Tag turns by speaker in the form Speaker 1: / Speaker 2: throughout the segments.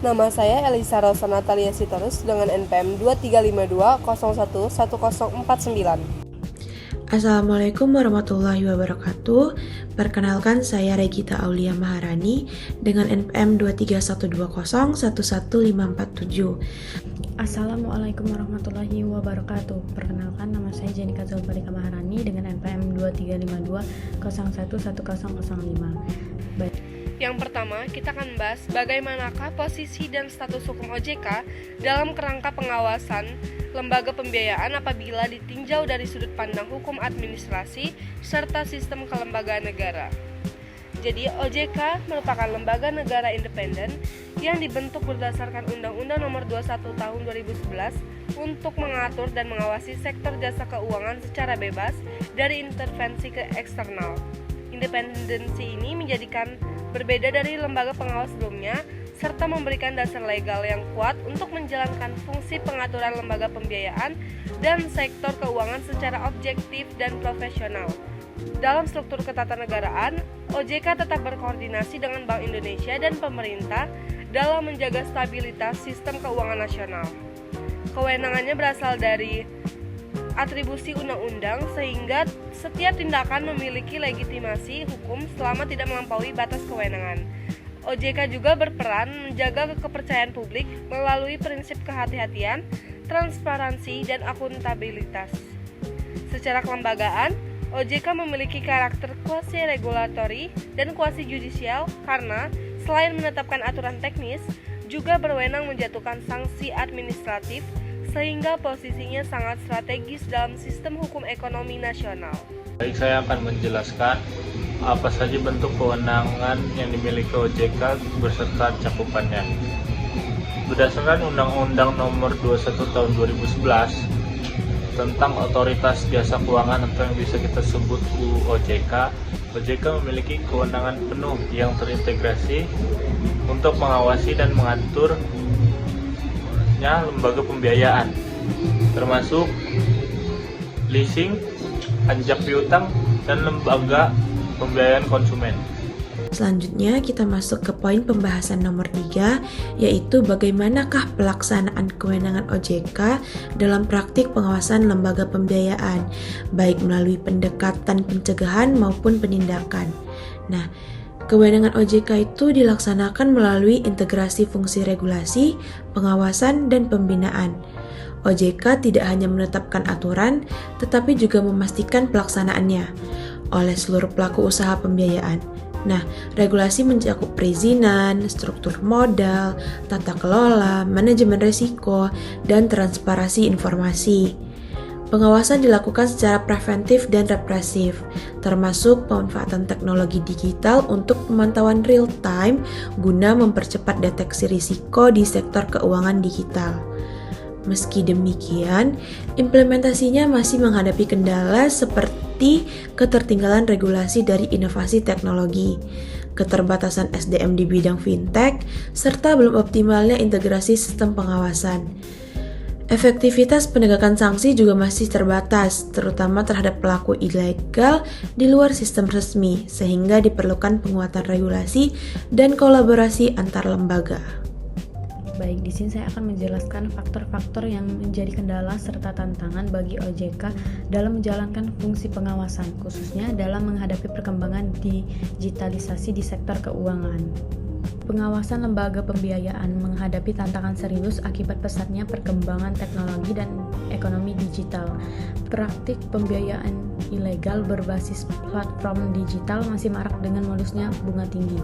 Speaker 1: Nama saya Elisa Rosa Natalia Sitorus dengan NPM 2352011049.
Speaker 2: Assalamualaikum warahmatullahi wabarakatuh. Perkenalkan, saya Regita Aulia Maharani dengan NPM 2312011547.
Speaker 3: Assalamualaikum warahmatullahi wabarakatuh. Perkenalkan, nama saya Jenika Zulfarika Maharani dengan NPM 2352011005.
Speaker 1: Yang pertama, kita akan membahas bagaimanakah posisi dan status hukum OJK dalam kerangka pengawasan lembaga pembiayaan apabila ditinjau dari sudut pandang hukum administrasi serta sistem kelembagaan negara. Jadi, OJK merupakan lembaga negara independen yang dibentuk berdasarkan Undang-Undang Nomor 21 Tahun 2011 untuk mengatur dan mengawasi sektor jasa keuangan secara bebas dari intervensi ke eksternal. Independensi ini menjadikan berbeda dari lembaga pengawas sebelumnya, serta memberikan dasar legal yang kuat untuk menjalankan fungsi pengaturan lembaga pembiayaan dan sektor keuangan secara objektif dan profesional. Dalam struktur ketatanegaraan, OJK tetap berkoordinasi dengan Bank Indonesia dan pemerintah dalam menjaga stabilitas sistem keuangan nasional. Kewenangannya berasal dari atribusi undang-undang sehingga setiap tindakan memiliki legitimasi hukum selama tidak melampaui batas kewenangan. OJK juga berperan menjaga kepercayaan publik melalui prinsip kehati-hatian, transparansi, dan akuntabilitas. Secara kelembagaan, OJK memiliki karakter quasi-regulatory dan quasi-judicial karena selain menetapkan aturan teknis, juga berwenang menjatuhkan sanksi administratif sehingga posisinya sangat strategis dalam sistem hukum ekonomi nasional.
Speaker 4: Baik, saya akan menjelaskan apa saja bentuk kewenangan yang dimiliki OJK beserta cakupannya. Berdasarkan Undang-Undang Nomor 21 Tahun 2011 tentang Otoritas Jasa Keuangan atau yang bisa kita sebut OJK, OJK memiliki kewenangan penuh yang terintegrasi untuk mengawasi dan mengatur lembaga pembiayaan, termasuk leasing, pajak piutang, dan lembaga pembiayaan konsumen.
Speaker 2: Selanjutnya kita masuk ke poin pembahasan nomor 3, yaitu bagaimanakah pelaksanaan kewenangan OJK dalam praktik pengawasan lembaga pembiayaan, baik melalui pendekatan pencegahan maupun penindakan. Nah, kewenangan OJK itu dilaksanakan melalui integrasi fungsi regulasi, pengawasan, dan pembinaan. OJK tidak hanya menetapkan aturan, tetapi juga memastikan pelaksanaannya oleh seluruh pelaku usaha pembiayaan. Nah, regulasi mencakup perizinan, struktur modal, tata kelola, manajemen risiko, dan transparansi informasi. Pengawasan dilakukan secara preventif dan represif, termasuk pemanfaatan teknologi digital untuk pemantauan real-time guna mempercepat deteksi risiko di sektor keuangan digital. Meski demikian, implementasinya masih menghadapi kendala seperti ketertinggalan regulasi dari inovasi teknologi, keterbatasan SDM di bidang fintech, serta belum optimalnya integrasi sistem pengawasan. Efektivitas penegakan sanksi juga masih terbatas, terutama terhadap pelaku ilegal di luar sistem resmi, sehingga diperlukan penguatan regulasi dan kolaborasi antar lembaga.
Speaker 3: Baik, di sini saya akan menjelaskan faktor-faktor yang menjadi kendala serta tantangan bagi OJK dalam menjalankan fungsi pengawasan, khususnya dalam menghadapi perkembangan digitalisasi di sektor keuangan. Pengawasan lembaga pembiayaan menghadapi tantangan serius akibat pesatnya perkembangan teknologi dan ekonomi digital. Praktik pembiayaan ilegal berbasis platform digital masih marak dengan modusnya bunga tinggi,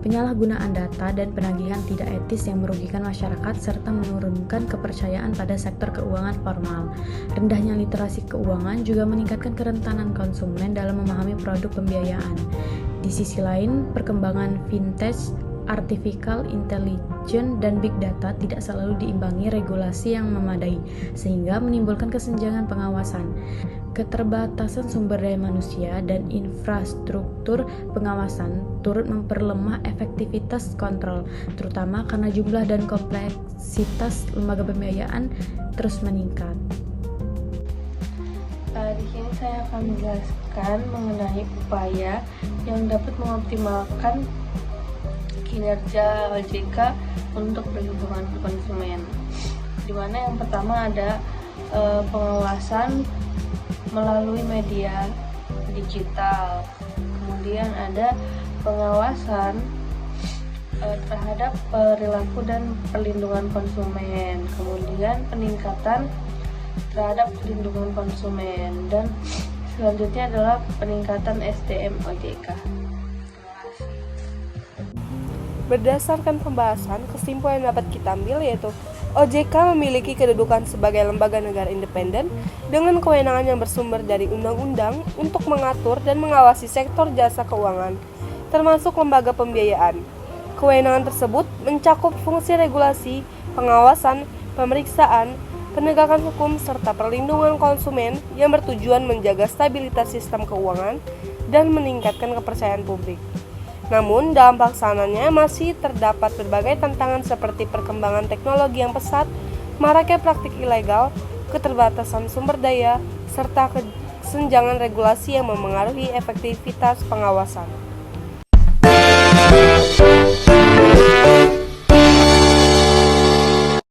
Speaker 3: penyalahgunaan data, dan penagihan tidak etis yang merugikan masyarakat serta menurunkan kepercayaan pada sektor keuangan formal. Rendahnya literasi keuangan juga meningkatkan kerentanan konsumen dalam memahami produk pembiayaan. Di sisi lain, perkembangan fintech, artificial intelligence, dan big data tidak selalu diimbangi regulasi yang memadai, sehingga menimbulkan kesenjangan pengawasan. Keterbatasan sumber daya manusia dan infrastruktur pengawasan turut memperlemah efektivitas kontrol, terutama karena jumlah dan kompleksitas lembaga pembiayaan terus meningkat.
Speaker 5: Di sini saya akan menjelaskan mengenai upaya yang dapat mengoptimalkan kinerja OJK untuk perlindungan konsumen. Di mana yang pertama ada pengawasan melalui media digital. Kemudian ada pengawasan terhadap perilaku dan perlindungan konsumen. Kemudian peningkatan terhadap perlindungan konsumen, dan selanjutnya adalah peningkatan SDM OJK.
Speaker 1: Berdasarkan pembahasan, kesimpulan yang dapat kita ambil yaitu OJK memiliki kedudukan sebagai lembaga negara independen dengan kewenangan yang bersumber dari undang-undang untuk mengatur dan mengawasi sektor jasa keuangan, termasuk lembaga pembiayaan. Kewenangan tersebut mencakup fungsi regulasi, pengawasan, pemeriksaan, penegakan hukum, serta perlindungan konsumen yang bertujuan menjaga stabilitas sistem keuangan dan meningkatkan kepercayaan publik. Namun, dalam pelaksanaannya masih terdapat berbagai tantangan seperti perkembangan teknologi yang pesat, maraknya praktik ilegal, keterbatasan sumber daya, serta kesenjangan regulasi yang memengaruhi efektivitas pengawasan.